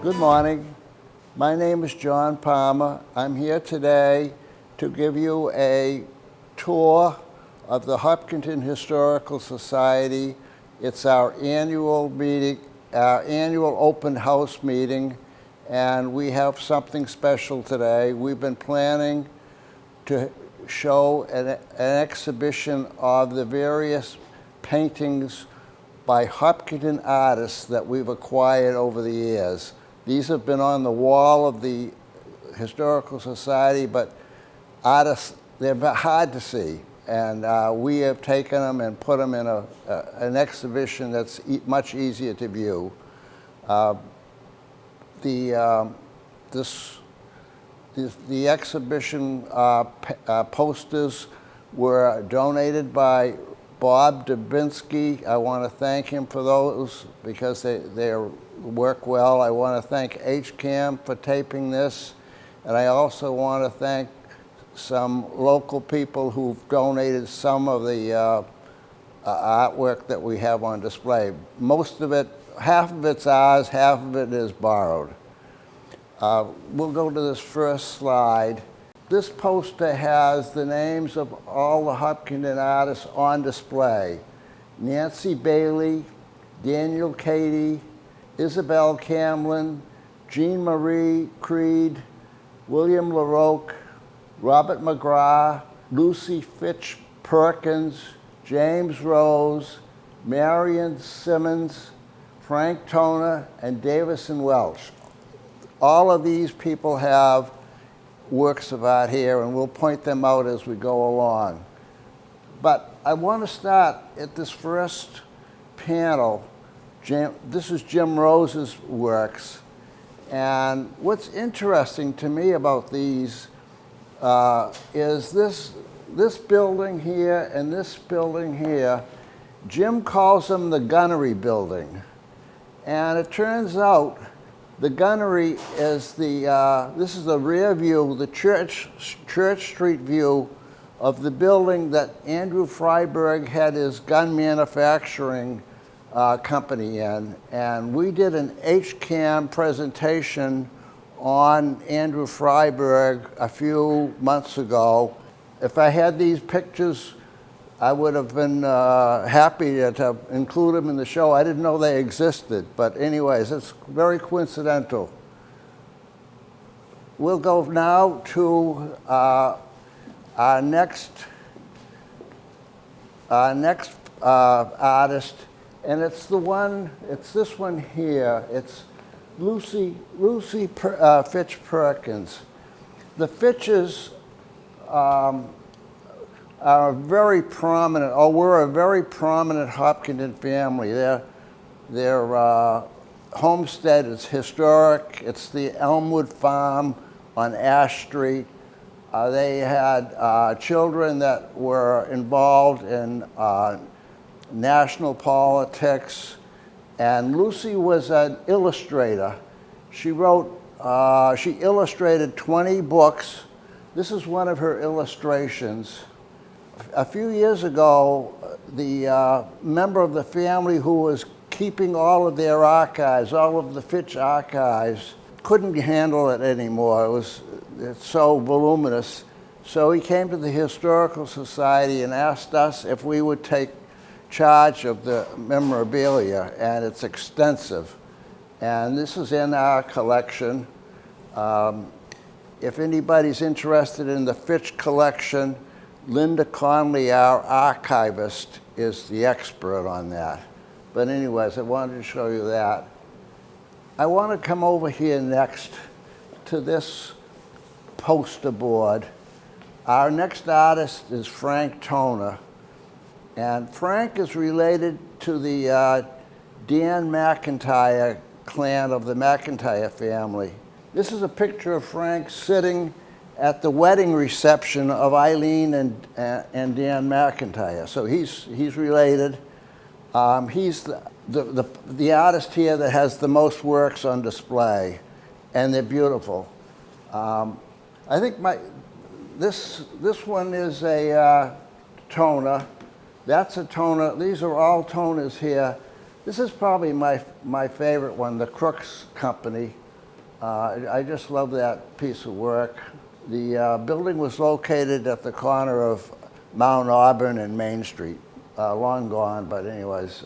Good morning. My name is John Palmer. I'm here today to give you a tour of the Hopkinton Historical Society. It's our annual meeting, our annual open house meeting, and we have something special today. We've been planning to show an exhibition of the various paintings by Hopkinton artists that we've acquired over the years. These have been on the wall of the Historical Society, but artists, they're hard to see. And we have taken them and put them in an exhibition that's much easier to view. The exhibition posters were donated by Bob Dubinsky. I want to thank him for those because they work well. I want to thank HCAM for taping this, and I also want to thank some local people who've donated some of the artwork that we have on display. Most of it, half of it's ours, half of it is borrowed. We'll go to this first slide. This poster has the names of all the Hopkinton artists on display. Nancy Bailey, Daniel Cady, Isabel Camlin, Jean Marie Creed, William LaRocque, Robert McGrath, Lucy Fitch Perkins, James Rose, Marion Simmons, Frank Toner, and Davison Welch. All of these people have works of art here, and we'll point them out as we go along. But I want to start at this first panel. This is Jim Rose's works, and what's interesting to me about these is this building here and this building here. Jim calls them the Gunnery Building, and it turns out the gunnery is this is the rear view, the Church Street view of the building that Andrew Freiberg had his gun manufacturing company in. And we did an HCAM presentation on Andrew Freiberg a few months ago. If I had these pictures, I would have been happy to include them in the show. I didn't know they existed, but anyways, it's very coincidental. We'll go now to our next artist, and it's this one here. It's Lucy Fitch Perkins. The Fitches are a very prominent, or were a very prominent Hopkinton family. Their homestead is historic. It's the Elmwood Farm on Ash Street. They had children that were involved in national politics, and Lucy was an illustrator. She illustrated 20 books. This is one of her illustrations. A few years ago, the member of the family who was keeping all of their archives, all of the Fitch archives, couldn't handle it anymore. It's so voluminous. So he came to the Historical Society and asked us if we would take charge of the memorabilia, and it's extensive. And this is in our collection. If anybody's interested in the Fitch collection, Linda Conley, our archivist, is the expert on that. But anyways, I wanted to show you that. I want to come over here next to this poster board. Our next artist is Frank Toner. And Frank is related to the Dan McIntyre clan of the McIntyre family. This is a picture of Frank sitting at the wedding reception of Eileen and Dan McIntyre. So he's related. He's the artist here that has the most works on display, and they're beautiful. I think this one is a Toner. That's a Toner. These are all Toners here. This is probably my favorite one, the Crooks Company. I just love that piece of work. The building was located at the corner of Mount Auburn and Main Street. Long gone, but anyways.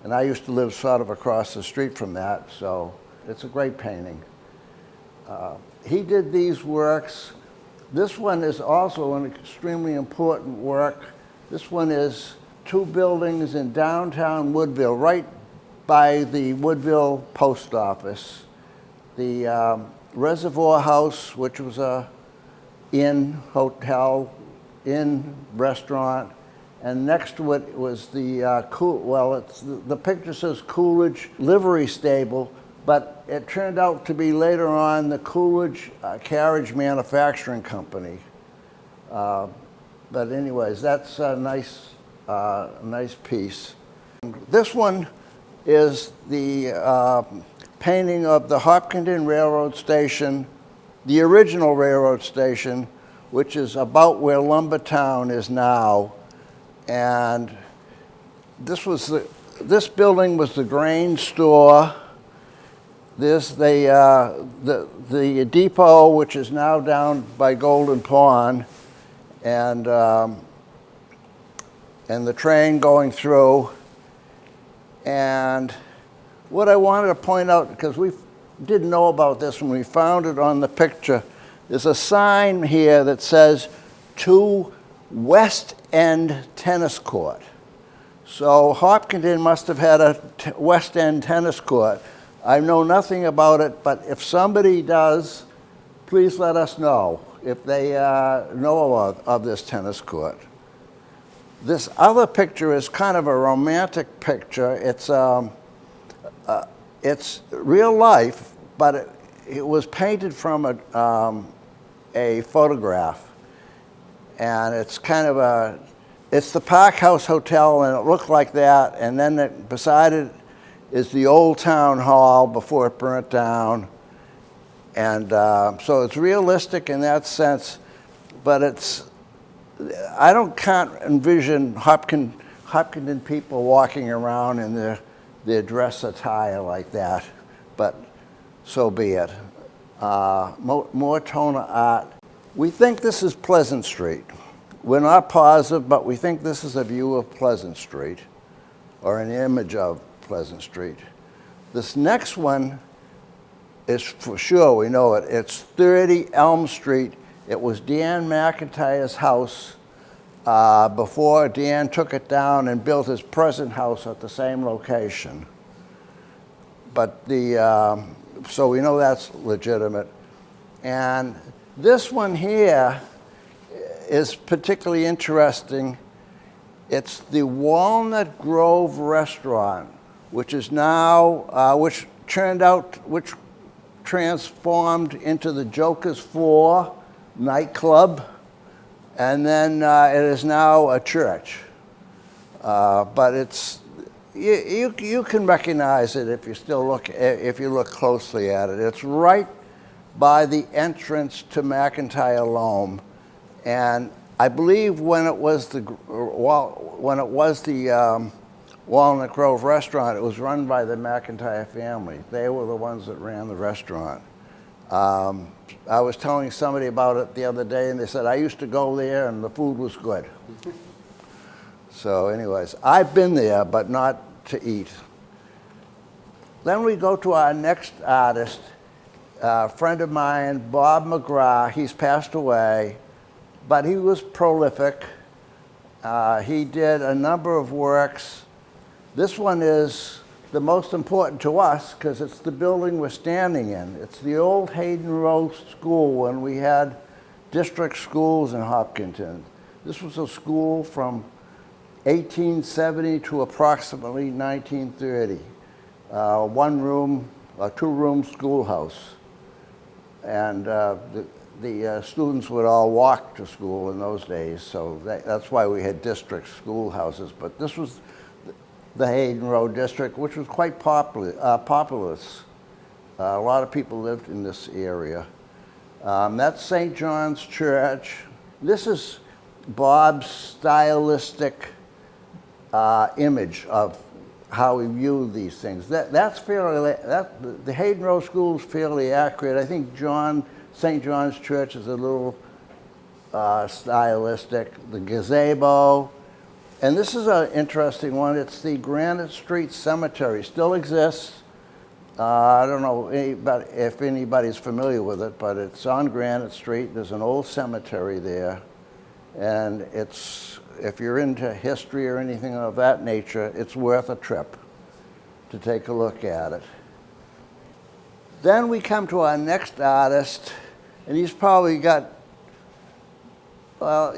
And I used to live sort of across the street from that, so it's a great painting. He did these works. This one is also an extremely important work. This one is 2 buildings in downtown Woodville, right by the Woodville Post Office. The Reservoir House, which was a inn, hotel, inn, restaurant, and next to it was the the picture says Coolidge Livery Stable, but it turned out to be later on the Coolidge Carriage Manufacturing Company. But anyways, that's a nice piece. This one is the painting of the Hopkinton Railroad Station, the original railroad station, which is about where Lumbertown is now. And this building was the grain store. This the depot, which is now down by Golden Pond, and the train going through. And what I wanted to point out, because we didn't know about this when we found it on the picture, there's a sign here that says to West End Tennis Court. So Hopkinton must have had a West End tennis court. I know nothing about it, but if somebody does, please let us know if they know of this tennis court. This other picture is kind of a romantic picture. It's real life, but it was painted from a photograph. And it's kind of it's the Park House Hotel, and it looked like that. And then beside it is the old town hall before it burnt down. And so it's realistic in that sense, but I can't envision Hopkinton people walking around in their dress attire like that, but so be it. More Toner art. We think this is Pleasant Street. We're not positive, but we think this is a view of Pleasant Street, or an image of Pleasant Street. This next one is for sure, we know it. It's 30 Elm Street. It was Dan McIntyre's house before Dan took it down and built his present house at the same location. But so we know that's legitimate. And this one here is particularly interesting. It's the Walnut Grove Restaurant, which is now, which transformed into the Joker's 4 nightclub, and then it is now a church. But it's you can recognize it if you look closely at it. It's right by the entrance to McIntyre Loam, and I believe when it was the Walnut Grove Restaurant, it was run by the McIntyre family. They were the ones that ran the restaurant. I was telling somebody about it the other day, and they said, I used to go there and the food was good. So anyways, I've been there, but not to eat. Then we go to our next artist, a friend of mine, Bob McGrath. He's passed away, but he was prolific. He did a number of works. This one is the most important to us because it's the building we're standing in. It's the old Hayden Row School when we had district schools in Hopkinton. This was a school from 1870 to approximately 1930. A 2-room schoolhouse. And the students would all walk to school in those days, so that's why we had district schoolhouses. But this was the Hayden Road district, which was quite populous. A lot of people lived in this area. That's St. John's Church. This is Bob's stylistic image of how we view these things. That's fairly, the Hayden Row School is fairly accurate. I think St. John's Church is a little stylistic. The gazebo, and this is an interesting one. It's the Granite Street Cemetery. Still exists. I don't know if anybody's familiar with it, but it's on Granite Street. There's an old cemetery there, and if you're into history or anything of that nature, it's worth a trip to take a look at it. Then we come to our next artist, and he's probably got,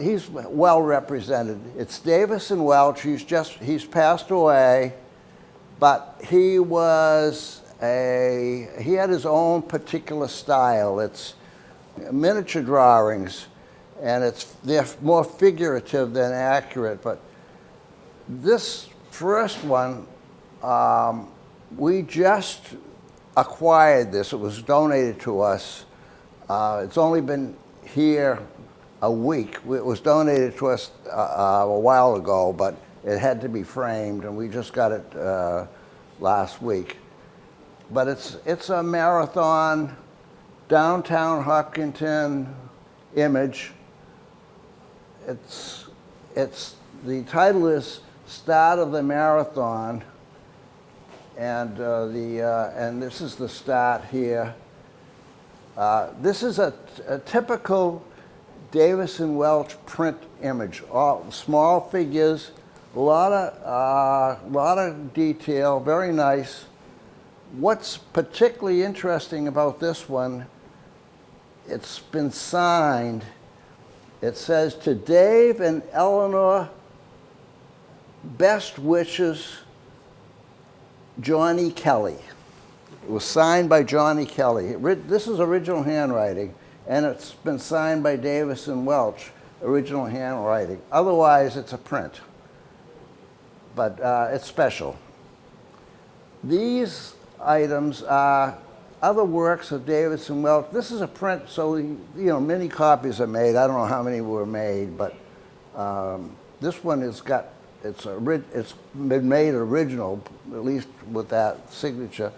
he's well represented. It's Davison Welch. He's passed away, but he had his own particular style. It's miniature drawings, and they're more figurative than accurate. But this first one, we just acquired this. It was donated to us. It's only been here a week. It was donated to us a while ago, but it had to be framed, and we just got it last week. But it's a marathon, downtown Hopkinton image. The title is Start of the Marathon, and and this is the start here. This is a typical Davison Welch print image. All small figures, a lot of detail, very nice. What's particularly interesting about this one, it's been signed. It says, "To Dave and Eleanor, best wishes, Johnny Kelly." It was signed by Johnny Kelly. This is original handwriting, and it's been signed by Davison Welch, original handwriting. Otherwise, it's a print, but it's special. These items are other works of Davison Welch. This is a print, so many copies are made. I don't know how many were made, but this one has got it's been made original, at least with that signature.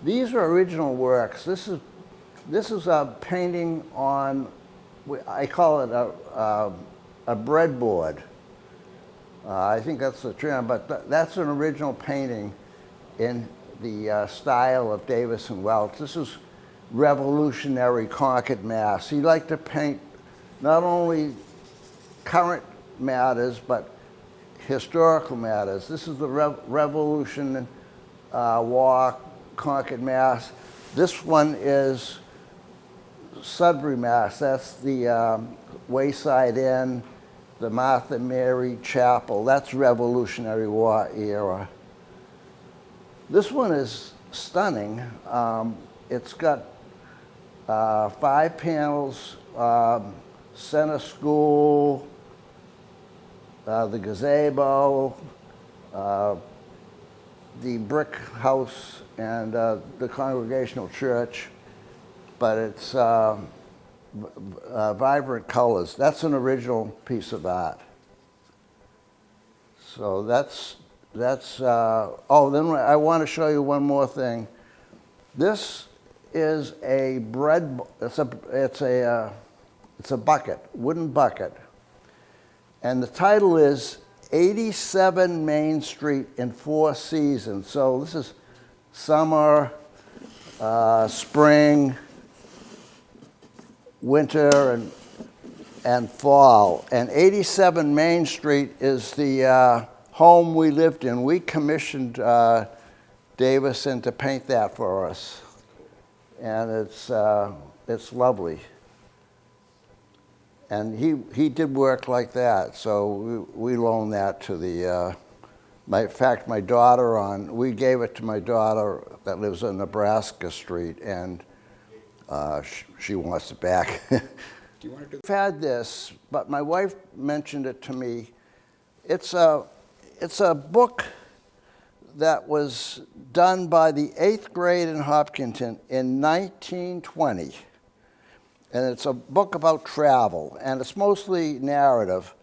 These are original works. This is a painting on, I call it a breadboard. I think that's the term, but that's an original painting in the style of Davison Welch. This is revolutionary Concord, Mass. He liked to paint not only current matters, but historical matters. This is the Revolution War, Concord, Mass. This one is Sudbury, Mass. That's the Wayside Inn, the Martha Mary Chapel. That's Revolutionary War era. This one is stunning. It's got 5 panels, center school, the gazebo, the brick house, and the Congregational Church, but it's vibrant colors. That's an original piece of art. So then I want to show you one more thing. This is a it's a bucket, wooden bucket, and the title is 87 Main Street in 4 Seasons. So this is summer, spring, winter, and fall. And 87 Main Street is the home we lived in. We commissioned Davison to paint that for us, and it's lovely. And he did work like that, so we loaned that to the. In fact, my daughter we gave it to my daughter that lives on Nebraska Street, and she wants it back. Do you want to do? I've had this, but my wife mentioned it to me. It's a book that was done by the 8th grade in Hopkinton in 1920. And it's a book about travel, and it's mostly narrative.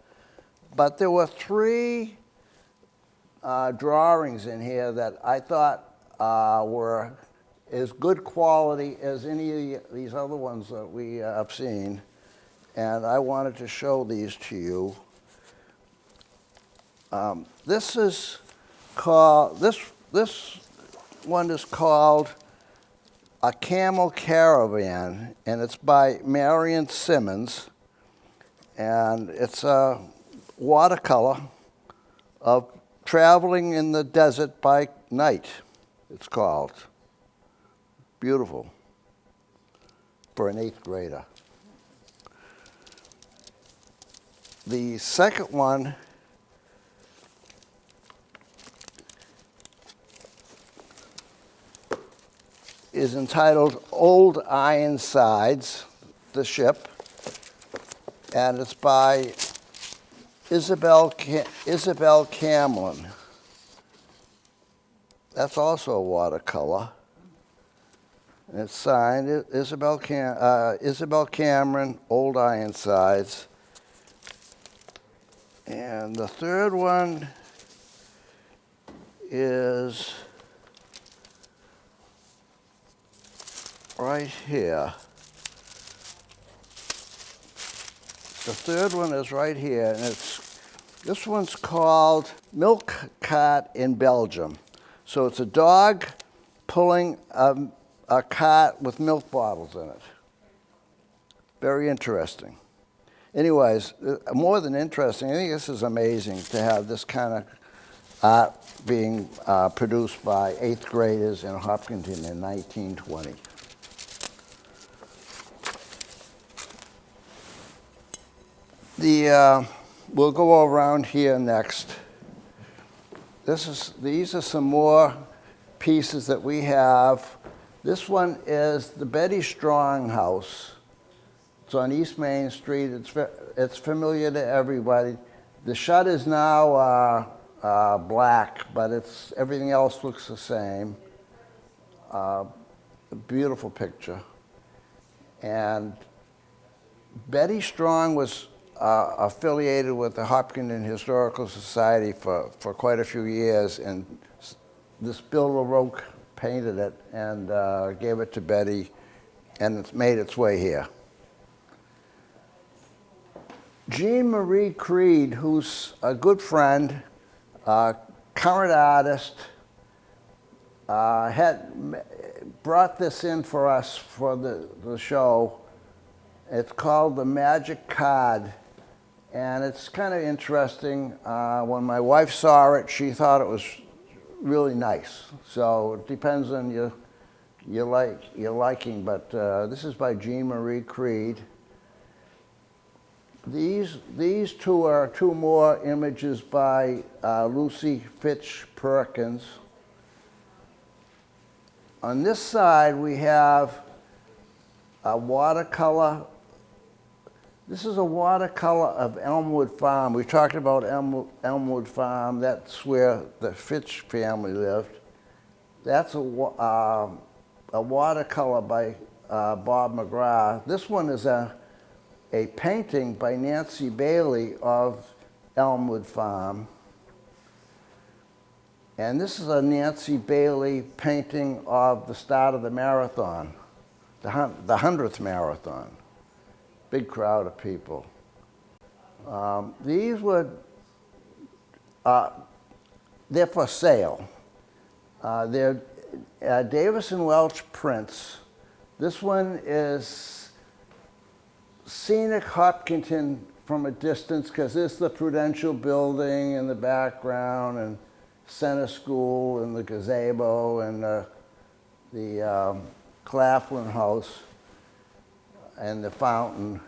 But there were 3 drawings in here that I thought were as good quality as any of these other ones that we have seen. And I wanted to show these to you. This is called, this one is called A Camel Caravan, and it's by Marion Simmons. And it's a watercolor of traveling in the desert by night, it's called. Beautiful for an 8th grader. The second one is entitled Old Ironsides, the ship, and it's by Isabel Camlin. That's also a watercolor. And it's signed Isabel Cameron, Old Ironsides. And the third one is right here. The third one is right here, and this one's called Milk Cart in Belgium. So it's a dog pulling a cart with milk bottles in it. Very interesting. Anyways, more than interesting, I think this is amazing to have this kind of art being produced by 8th graders in Hopkinton in 1920. We'll go around here next. These are some more pieces that we have. This one is the Betty Strong House. It's on East Main Street. It's familiar to everybody. The shutters now are black, but everything else looks the same. A beautiful picture. And Betty Strong was affiliated with the Hopkinton Historical Society for quite a few years, and this Bill LaRoque painted it and gave it to Betty, and it's made its way here. Jean Marie Creed, who's a good friend, current artist, had brought this in for us for the show. It's called The Magic Card, and it's kind of interesting. When my wife saw it, she thought it was really nice. So it depends on your liking, but this is by Jean Marie Creed. These two are two more images by Lucy Fitch Perkins. On this side, we have a watercolor. This is a watercolor of Elmwood Farm. We talked about Elmwood Farm. That's where the Fitch family lived. That's a watercolor by Bob McGrath. This one is a painting by Nancy Bailey of Elmwood Farm. And this is a Nancy Bailey painting of the start of the marathon, the 100th marathon. Big crowd of people. These were, they're for sale. They're Davis and Welch prints. This one is scenic Hopkinton from a distance, because there's the Prudential Building in the background, and Center School, and the gazebo, and the Claflin House, and the fountain.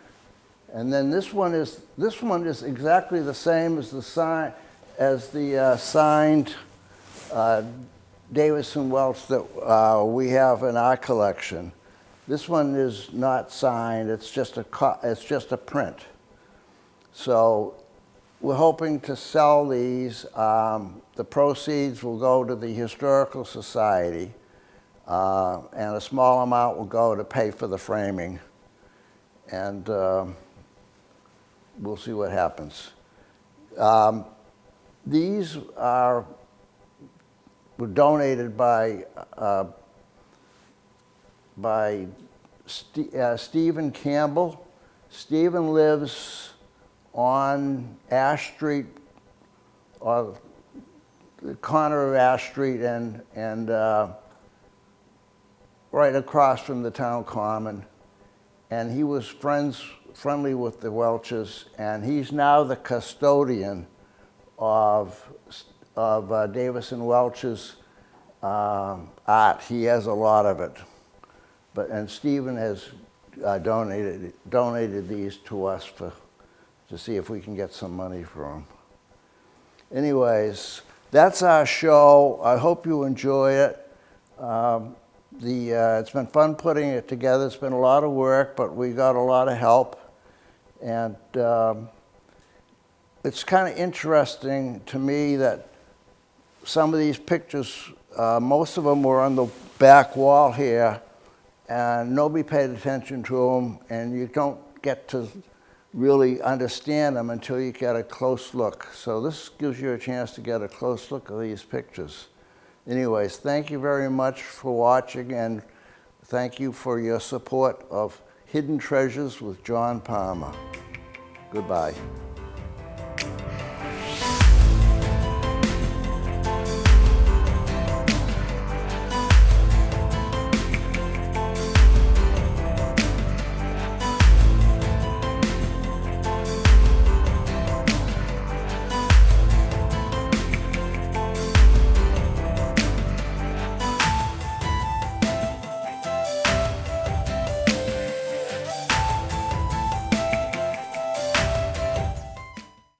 And then this one is exactly the same as the signed Davis and Welch that we have in our collection. This one is not signed. It's just a print. So we're hoping to sell these. The proceeds will go to the Historical Society, and a small amount will go to pay for the framing. And we'll see what happens. These are were donated by Stephen Campbell. Stephen lives on Ash Street, or the corner of Ash Street and right across from the town common. And he was friendly with the Welches, and he's now the custodian of Davis and Welch's art. He has a lot of it. And Stephen has donated these to us to see if we can get some money for them. Anyways, that's our show. I hope you enjoy it. It's been fun putting it together. It's been a lot of work, but we got a lot of help. And it's kind of interesting to me that some of these pictures, most of them were on the back wall here, and nobody paid attention to them, and you don't get to really understand them until you get a close look. So this gives you a chance to get a close look at these pictures. Anyways, thank you very much for watching, and thank you for your support of Hidden Treasures with John Palmer. Goodbye.